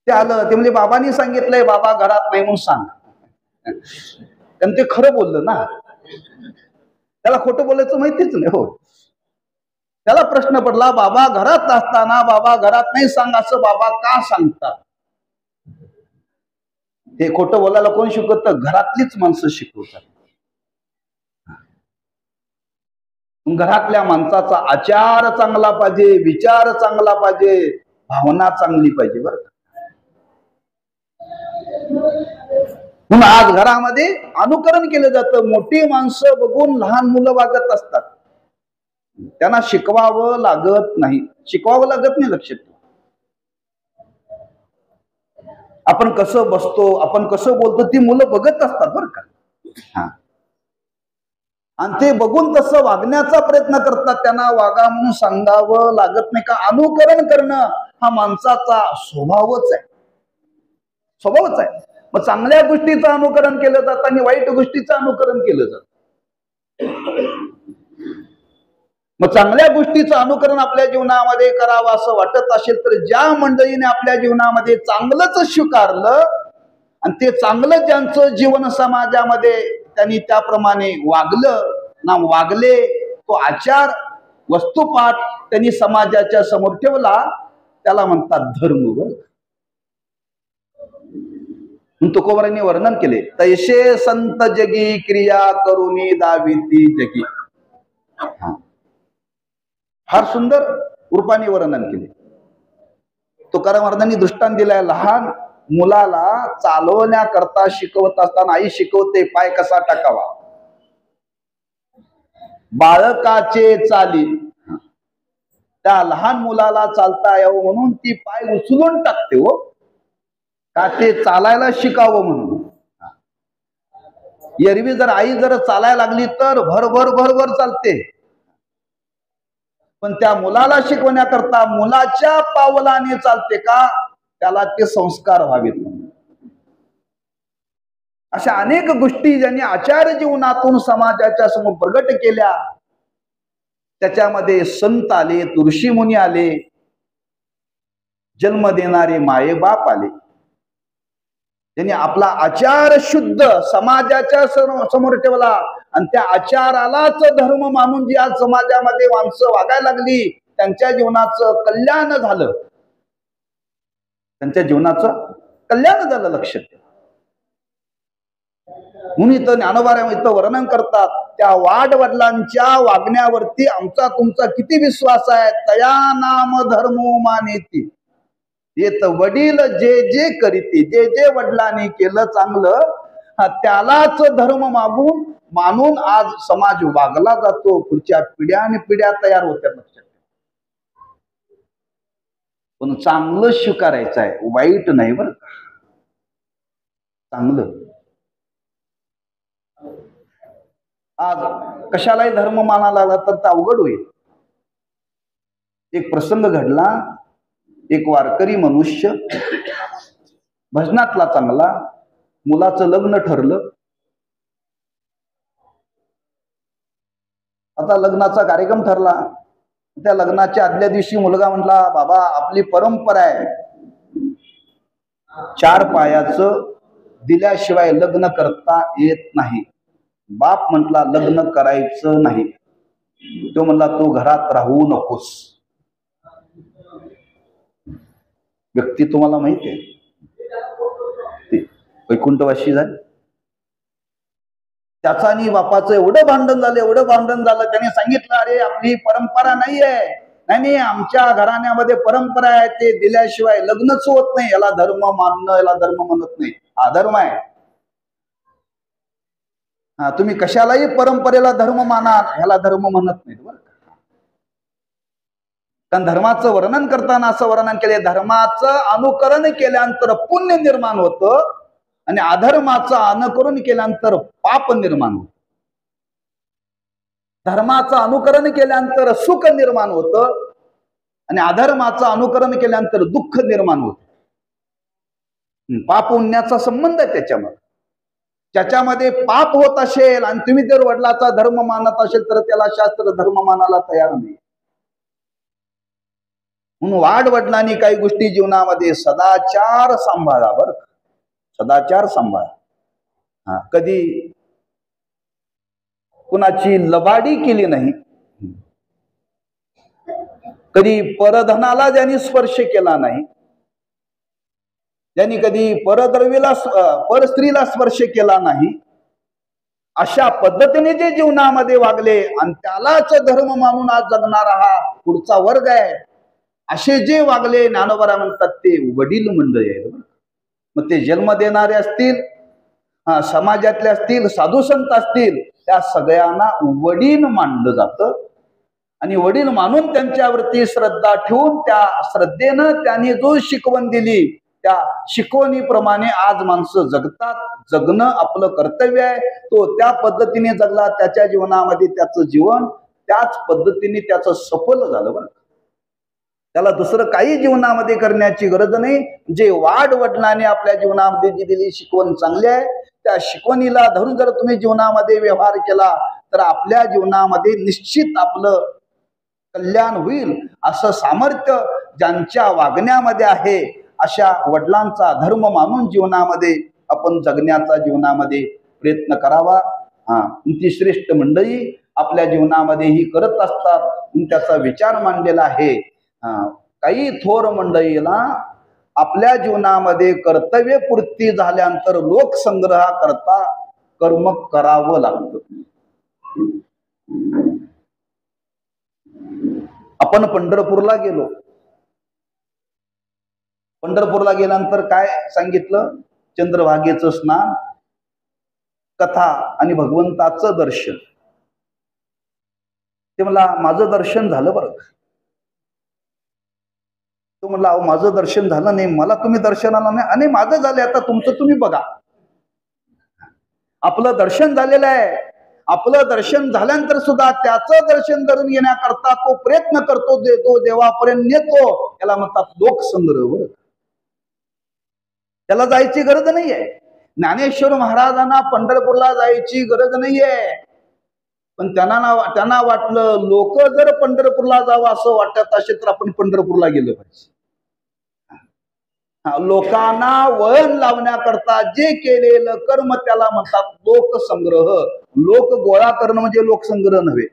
ते आलं, ते म्हणजे बाबांनी सांगितलंय बाबा घरात नाही म्हणून सांग. कारण ते खरं बोललं ना, त्याला खोटं बोलायचं माहितीच नाही. हो, त्याला प्रश्न पडला, बाबा घरात असताना बाबा घरात नाही सांग असं बाबा का सांगतात? हे खोटं बोलायला कोण शिकवतं? घरातलीच माणसं शिकवतात. घरातल्या माणसाचा आचार चांगला पाहिजे, विचार चांगला पाहिजे, भावना चांगली पाहिजे. बरं का? म्हणून आज घरामध्ये अनुकरण केलं जातं. मोठी माणसं बघून लहान मुलं वागत असतात. त्यांना शिकवावं लागत नाही. शिकवावं लागत नाही. लक्षात ठेवा. आपण कसं बसतो, आपण कसं बोलतो, ती मुलं बघत असतात. बरं का? हा, आणि ते बघून तसं वागण्याचा प्रयत्न करतात. त्यांना वागा म्हणून सांगावं लागत नाही. का? अनुकरण करणं हा माणसाचा स्वभावच आहे. स्वभावच आहे. मग चांगल्या गोष्टीचं अनुकरण केलं जातं आणि वाईट गोष्टीचं अनुकरण केलं जातं. मग चांगल्या गोष्टीचं अनुकरण आपल्या जीवनामध्ये करावं असं वाटत असेल तर ज्या मंडळीने आपल्या जीवनामध्ये चांगलंच स्वीकारलं आणि ते चांगलं ज्यांचं जीवन समाजामध्ये त्यांनी त्याप्रमाणे वागलं ना, वागले, तो आचार वस्तुपाठ त्यांनी समाजाच्या समोर ठेवला, त्याला म्हणतात धर्म. तुकोबारांनी वर्णन केले, तैसे संत जगी क्रिया करुनी दाविती जगी. फार सुंदर रूपाने वर्णन केले. तुकाराम महाराजांनी दृष्टांत दिलाय. लहान मुलाला चालवण्याकरता शिकवत असताना आई शिकवते पाय कसा टाकावा. बाळकाचे चाली, त्या लहान मुलाला चालता यावं म्हणून ती पाय उचलून टाकते. हो, का? ते चालायला शिकावं म्हणून. एरवी जर आई जर चालायला लागली तर भरभर भरभर चालते, पण त्या मुलाला शिकवण्याकरता मुलाच्या पावलाने चालते. का? त्याला ते संस्कार व्हावेत. अशा अनेक गोष्टी ज्यांनी आचार जीवनातून समाजाच्या समोर प्रगट केल्या. त्याच्यामध्ये संत आले, ऋषी मुनी आले, जन्म देणारे मायेबाप आले. त्यांनी आपला आचार शुद्ध समाजाच्या समोर ठेवला आणि त्या आचारालाच धर्म मानून जी आज समाजामध्ये माणसं वागायला लागली, त्यांच्या जीवनाचं कल्याण झालं. त्यांच्या जीवनाचं कल्याण झालं. लक्षात ठेवा. म्हणून इथं ज्ञानोबा इथं वर्णन करतात, त्या वाडवडिलांच्या वागण्यावरती आमचा तुमचा किती विश्वास आहे. तया नाम धर्मो मानेती. येत वडील जे जे करीते, जे जे वडिलांनी केलं चांगलं त्यालाच धर्म मानून आज समाज वागला जातो. पुढच्या पिढ्याने पिढ्या तयार होत्या. लक्षात. पण चांगलं स्वीकारायचं आहे, वाईट नाही. बरं का? चांगलं. आज कशालाही धर्म मानायला लागला तर ते अवघड होईल. एक प्रसंग घडला. एक वारकरी मनुष्य भजनातला चांगला, मुलाचं लग्न ठरलं. आता लग्नाचा कार्यक्रम ठरला. त्या लग्नाच्या आदल्या दिवशी मुलगा म्हटला, बाबा आपली परंपरा आहे, 4 पायाचं दिल्याशिवाय लग्न करता येत नाही. बाप म्हटला लग्न करायचं नाही. तो म्हणला तू घरात राहू नकोस. व्यक्ती तुम्हाला माहिती आहे, वैकुंठवासी झाले. त्याचा आणि बापाचं एवढं भांडण झालं, एवढं भांडण झालं. त्याने सांगितलं, अरे आपली परंपरा नाही आहे. नाही, आमच्या घराण्यामध्ये परंपरा आहे, ते दिल्याशिवाय लग्नच होत नाही. याला धर्म मानणं, याला धर्म म्हणत नाही. हा धर्म आहे. हा, तुम्ही कशालाही परंपरेला धर्म माना, ह्याला धर्म म्हणत नाही. बरं का? कारण धर्माचं वर्णन करताना असं वर्णन केले, धर्माचं अनुकरण केल्यानंतर पुण्य निर्माण होतं आणि अधर्माचं अनुकरण केल्यानंतर पाप निर्माण होतं. धर्माचं अनुकरण केल्यानंतर सुख निर्माण होतं आणि अधर्माचं अनुकरण केल्यानंतर दुःख निर्माण होते. पाप पुण्याचा संबंध आहे त्याच्यामध्ये. ज्याच्यामध्ये पाप होत असेल आणि तुम्ही जर वडिलाचा धर्म मानत असेल तर त्याला शास्त्र धर्म मानायला तयार नाही. म्हणून वाडवडिलांनी काही गोष्टी जीवनामध्ये सदाचार सांभाळा. बरं, सदाचार सांभाळा. कधी कुणाची लबाडी केली नाही, कधी परधनाला ज्यांनी स्पर्श केला नाही, ज्यांनी कधी परद्रव्याला परस्त्रीला स्पर्श केला नाही, अशा पद्धतीने जे जीवनामध्ये वागले आणि त्यालाच धर्म मानून आज जगणारा हा पुढचा वर्ग आहे, असे जे वागले ज्ञानोबा म्हणतात ते वडील मंडळी आहे. मग ते जन्म देणारे असतील, समाजातले असतील, साधू संत असतील, त्या सगळ्यांना वडील मानलं जातं. आणि वडील मानून त्यांच्यावरती श्रद्धा ठेवून त्या श्रद्धेनं त्यांनी जो शिकवण दिली त्या शिकवणीप्रमाणे आज माणसं जगतात. जगणं आपलं कर्तव्य आहे. तो त्या पद्धतीने जगला, त्याच्या जीवनामध्ये त्याचं जीवन त्याच पद्धतीने त्याचं सफल झालं. बरं, त्याला दुसरं काही जीवनामध्ये करण्याची गरज नाही. जे वाडवडिलांनी आपल्या जीवनामध्ये जी दिली शिकवण चांगली आहे, त्या शिकवणीला धरून जर तुम्ही जीवनामध्ये व्यवहार केला तर आपल्या जीवनामध्ये निश्चित आपलं कल्याण होईल. असं सामर्थ्य ज्यांच्या वागण्यामध्ये आहे, अशा वडिलांचा धर्म मानून जीवनामध्ये आपण जगण्याचा जीवनामध्ये प्रयत्न करावा. ती श्रेष्ठ मंडळी आपल्या जीवनामध्ये ही करत असतात. त्याचा विचार मांडलेला आहे. काही थोर मंडळीला आपल्या जीवनामध्ये कर्तव्यपूर्ती झाल्यानंतर लोकसंग्रहा करता कर्म करावं लागतं. आपण पंढरपूरला गेलो. पंढरपूरला गेल्यानंतर काय सांगितलं? चंद्रभागेचं स्नान, कथा आणि भगवंताचं दर्शन. ते मला माझं दर्शन झालं. बरं, तो म्हणला अहो माझं दर्शन झालं नाही, मला तुम्ही दर्शनाला नाही. आणि माझं झालं, आता तुमचं तुम्ही बघा. आपलं दर्शन झालेलं आहे. आपलं दर्शन झाल्यानंतर सुद्धा त्याचं दर्शन करून घेण्याकरता तो प्रयत्न करतो, तो देवापर्यंत नेतो. याला म्हणतात लोकसंग्रह. त्याला जायची गरज नाहीये. ज्ञानेश्वर महाराजांना पंढरपूरला जायची गरज नाहीये. पण त्यांना वाटलं लोक जर पंढरपूरला जावं असं वाटत असेल तर आपण पंढरपूरला गेलं पाहिजे. लोकांना वळण लावण्याकरता जे केलेलं कर्म त्याला म्हणतात लोकसंग्रह. लोक गोळा करणं म्हणजे लोकसंग्रह नव्हे.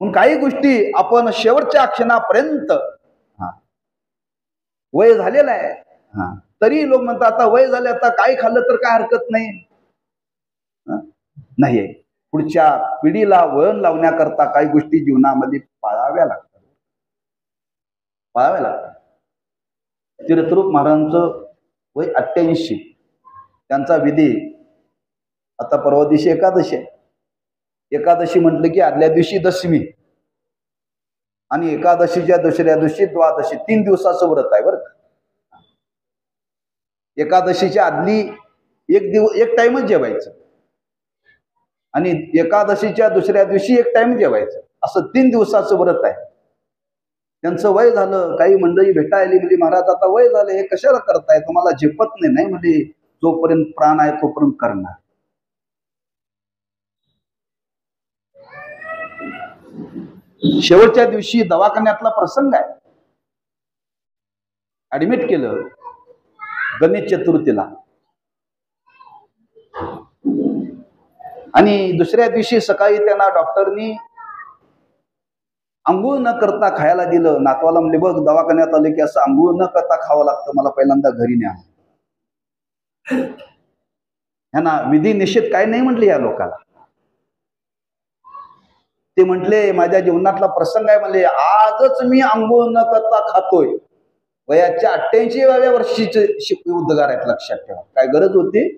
काही गोष्टी आपण शेवटच्या क्षणापर्यंत, वय झालेलं आहे तरी लोक म्हणतात आता वय झाले, आता काय खाल्लं तर काय हरकत नाही. नाही, पुढच्या पिढीला वळण लावण्याकरता काही गोष्टी जीवनामध्ये पाळाव्या लागतात. तीर्थरूप महाराजांचं वय 88. त्यांचा विधी आता परवा दिवशी एकादशी आहे. एकादशी म्हटलं की आदल्या दिवशी दशमी आणि एकादशीच्या दुसऱ्या दिवशी द्वादशी, 3 दिवसाचं व्रत आहे. बरं, एकादशीच्या आदली एक टाइमच जेवायचं आणि एकादशीच्या दुसऱ्या दिवशी एक टाइम जेवायचं, असं 3 दिवसाचं व्रत आहे. त्यांचं वय झालं. काही मंडळी भेटायली म्हणजे महाराज आता वय झालं, हे कशाला करताय, तुम्हाला झेपत नाही. म्हणजे जोपर्यंत प्राण आहे तोपर्यंत करणार. शेवटच्या दिवशी दवाखान्यातला प्रसंग आहे. ऍडमिट केलं गणेश चतुर्थीला आणि दुसऱ्या दिवशी सकाळी त्यांना डॉक्टरनी अंघोळ न करता खायला दिलं. नातवाला म्हणले बघ दवाखान्यात आले की असं अंघोळ न करता खावं लागतं, मला पहिल्यांदा घरी न्या. ह्यांना विधी निषेध काय नाही म्हटले या लोकाला. ते म्हटले माझ्या जीवनातला प्रसंग आहे, म्हणले आजच मी अंघोळ न करता खातोय. वयाच्या 88व्या वर्षीचे उद्गार आहेत, लक्षात ठेवा. काय गरज होती?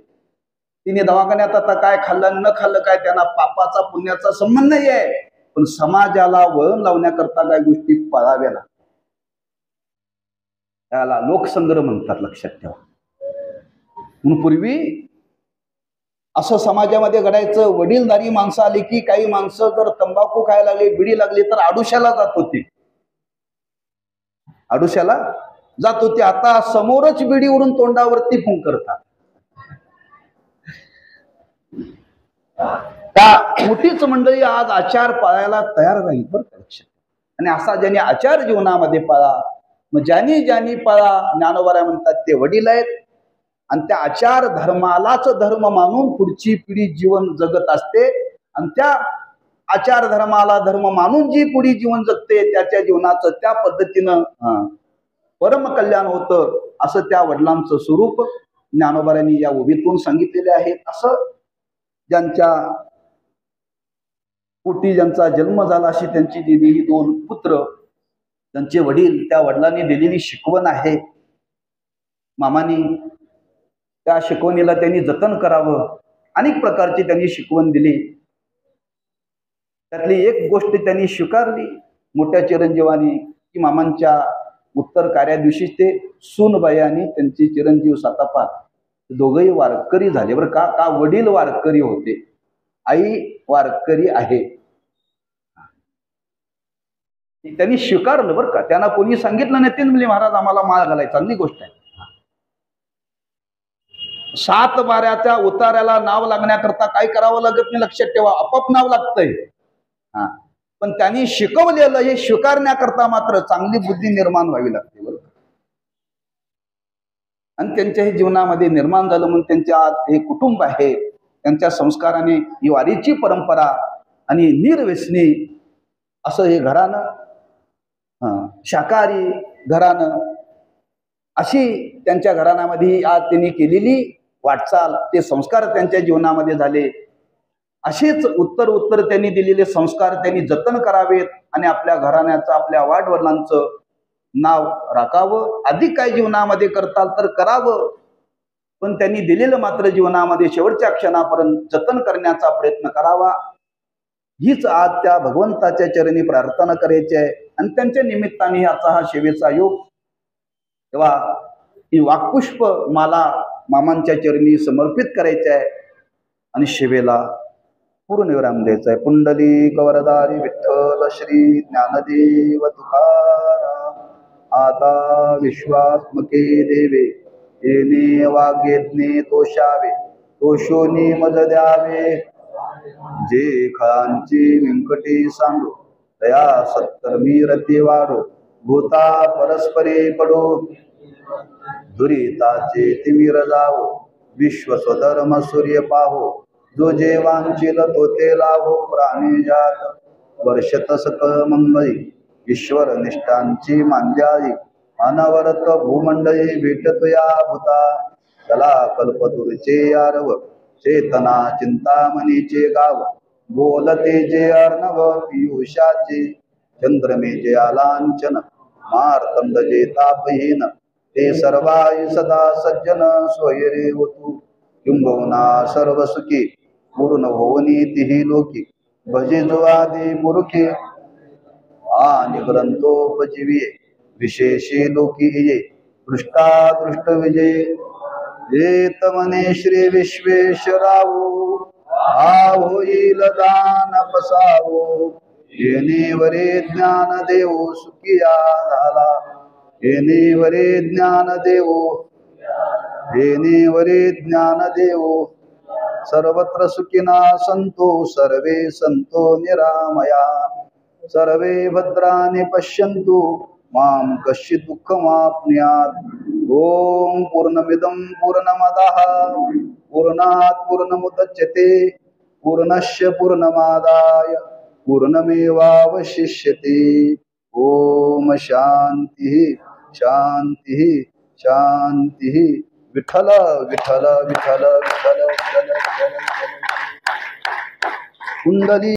तिने दवाखान्यात आता काय खाल्लं न खाल्लं काय, त्यांना पापाचा पुण्याचा संबंध नाही आहे. पण समाजाला वळण लावण्याकरता काही गोष्टी पाळाव्या लागतात. त्याला लोकसंग्रह म्हणतात, लक्षात ठेवा. म्हणून पूर्वी असं समाजामध्ये घडायचं. वडीलधारी माणसं आली की काही माणसं जर तंबाखू खायला लागली, बिडी लागली तर आडुशाला जात होती, आडुशाला जात होती. आता समोरच बिडीवरून तोंडावरती फुंकरतात. का मोठीच मंडळी आज आचार पाळायला तयार नाही बरं का. आणि असा ज्यांनी आचार जीवनामध्ये पाळा, मग ज्यांनी पाळा, ज्ञानोबा म्हणतात ते वडील आहेत. आणि त्या आचार धर्मालाच धर्म मानून पुढची पिढी जीवन जगत असते. आणि त्या आचार धर्माला धर्म मानून जी पुढी जीवन जगते त्याच्या जीवनाचं त्या पद्धतीनं परम कल्याण होतं. असं त्या वडिलांचं स्वरूप ज्ञानोबांनी या ओवीतून सांगितलेले आहे. असं ज्यांच्या पोटी ज्यांचा जन्म झाला अशी त्यांची दिलेली 2 पुत्र, त्यांचे वडील, त्या वडिलांनी दिलेली शिकवण आहे. मामानी त्या शिकवणीला त्यांनी जतन करावं. अनेक प्रकारची त्यांनी शिकवण दिली. त्यातली एक गोष्ट त्यांनी स्वीकारली मोठ्या चिरंजीवानी, की मामांच्या उत्तर कार्या दिवशी ते सूनबाई आणि त्यांचे चिरंजीव सातापा दोघंही वारकरी झाले बरं का. का वडील वारकरी होते, आई वारकरी आहे. त्यांनी स्वीकारलं बरं का. त्यांना कोणी सांगितलं नाही ते म्हणजे महाराज आम्हाला माळ घालायची, चांगली गोष्ट आहे. 7 वाऱ्याच्या उतार्याला नाव लागण्याकरता काय करावं लागत नाही, लक्षात ठेवा. आपोआप नाव लागतंय. पण त्यांनी शिकवलेलं हे स्वीकारण्याकरता मात्र चांगली बुद्धी निर्माण व्हावी लागते बरं. आणि त्यांच्या हे जीवनामध्ये निर्माण झालं म्हणून त्यांच्या आज हे कुटुंब आहे. त्यांच्या संस्काराने ही वारीची परंपरा आणि निर्व्यसनी असं हे घरानं, शाकाहारी घरानं, अशी त्यांच्या घराण्यामध्ये आज त्यांनी केलेली वाटचाल, ते संस्कार त्यांच्या जीवनामध्ये झाले. असेच उत्तर त्यांनी दिलेले संस्कार त्यांनी जतन करावेत आणि आपल्या घराण्याचं, आपल्या वाडवडिलांचं नाव राखावं. अधिक काय जीवनामध्ये करताल तर करावं, पण त्यांनी दिलेलं मात्र जीवनामध्ये शेवटच्या क्षणापर्यंत जतन करण्याचा प्रयत्न करावा. हीच आज त्या भगवंताच्या चरणी प्रार्थना करायची आहे. आणि त्यांच्या निमित्ताने आजचा हा सेवेचा योग, तेव्हा ही वाक्पुष्प मला मामांच्या चरणी समर्पित करायची आहे आणि सेवेला पूर्णविराम द्यायचा आहे. पुंडलिक वरदारी विठ्ठल श्री ज्ञानदेव तुकाराम. आता विश्वात्मके देवे, येणे वाग्यज्ञे तोषावे, तोषोनी मज द्यावे. जे खांची व्यंकटी सांडो, दया सत्कर्मी रती वाढो. भूता परस्परे पडो, दुरिताचे तिमिर जावो. विश्व स्वधर्म सूर्य पाहो, जो जे वांछिल तो ते लाभो. प्राणी जात वर्षत सकळ मंगळी, ईश्वर निष्ठांची मांद्याई. अनवरत भूमंडळी भेटतो या भूता. चला कल्पतुरचे आरव, चेतना चिंतामणीचे गाव. बोलते जे अर्णव पियुषाचे, चंद्रमेचे आलांचन. मार्तंड जे तापहीन, ते सर्वायी सदा सज्जन. सोयरे होतू किंबहुना सर्व सुखी, पूर्ण होवनी तिही लोकी. भजे जो आदी पुरुखे, आणि ग्रंथोपजीविये. विशेषी लोकी ये, दृष्टादृष्ट विजय. येत मने श्री विश्वेश्वरावो, हा होईल दान पसावो. येणे वरे ज्ञान देवो सुखिया झाला. येणे वरे ज्ञान देवो, येणे वरे ज्ञान देवो. सर्वत्र सुखिना संतो, सर्वे संतो निरामया. सर्वे भद्राणि पश्यन्तु, मां कश्चित् दुःखमाप्नुयात्. ओम पूर्णमिदं पूर्णमदः पूर्णात् पूर्णमुदच्यते, पूर्णस्य पूर्णमादाय पूर्णमेवावशिष्यते. ओम शांती शांती शांती. विठ्ठल विठ्ठल विठ्ठल विठ्ठल विठ्ठल. कुंडली